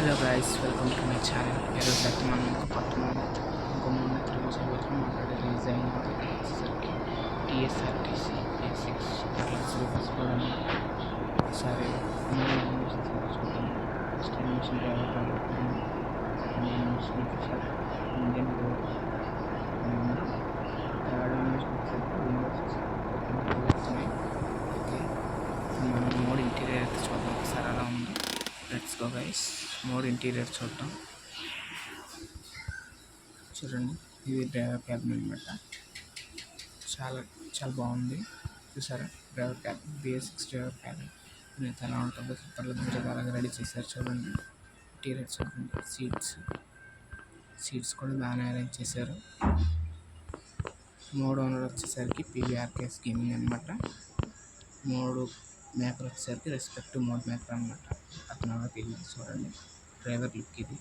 Hello guys, welcome to my channel. ఈరోజు అయితే మనం ఇంకో మొన్న రిలీజ్ అవ్వచ్చు రిలీజ్ అయిన వచ్చేసరికి టీఎస్ఆర్టీసీ A6 సర్వీస్ కూడా ఒకసారి చూద్దాం. ఫస్ట్ అనిమేషన్ డ్రైవర్ కాబట్టి అనిమేషన్ ఒకసారి ఇండియన్ థర్డ్ అనిమేషన్ వచ్చేసరికి విండోస్ వచ్చినాయి. ఓకే, మనం మోడ్ ఇంటీరియర్ అయితే చూద్దాం ఒకసారి అలా ఉంది. Let's go guys, mode interior చూద్దాం. చూడండి, ఇది డ్రైవర్ క్యాబిన్ అనమాట. చాలా చాలా బాగుంది. చూసారా, driver cabin B6 driver cabin అయితే ఎలా ఉంటుందో సూపర్లో మీరు అలాగే రెడీ చేశారు. చూడండి, ఇంటీరియర్ చూడండి. సీట్స్ కూడా బాగానే అరేంజ్ చేశారు. మోడ్ ఓనర్ వచ్చేసరికి PVRKS గేమింగ్ అనమాట. మోడ్ మేకర్ వచ్చేసరికి రెస్పెక్ట్ మోడ్ మేకర్ అనమాట. అతను తెలియదు. చూడండి, డ్రైవర్ లుక్ ఇది.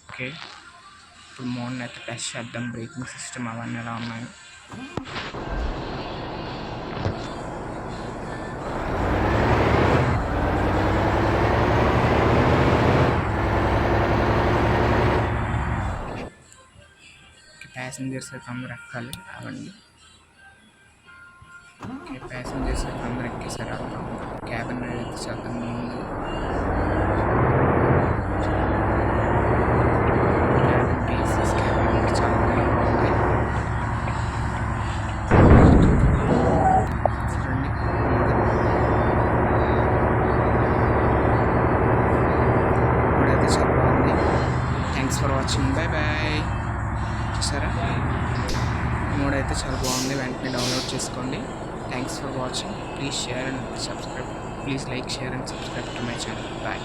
ఓకే, ఇప్పుడు మోడ్ని అయితే టెస్ట్ చేద్దాం. బ్రేకింగ్ సిస్టమ్ అవన్నీ ఎలా ఉన్నాయో. ప్యాసింజర్స్ అయితే అందరూ ఎక్కాలి అవండి. ఓకే, ప్యాసింజర్స్ అయితే అందరూ ఎక్కేసారు. అలా క్యాబిన్ అయితే చాలా బాగుంది. Thanks for watching, bye bye. చూసారా, మోడ్ అయితే చాలా బాగుంది. వెంటనే డౌన్లోడ్ చేసుకోండి. Thanks for watching. Please share and subscribe. Please like, share and subscribe to my channel. Bye.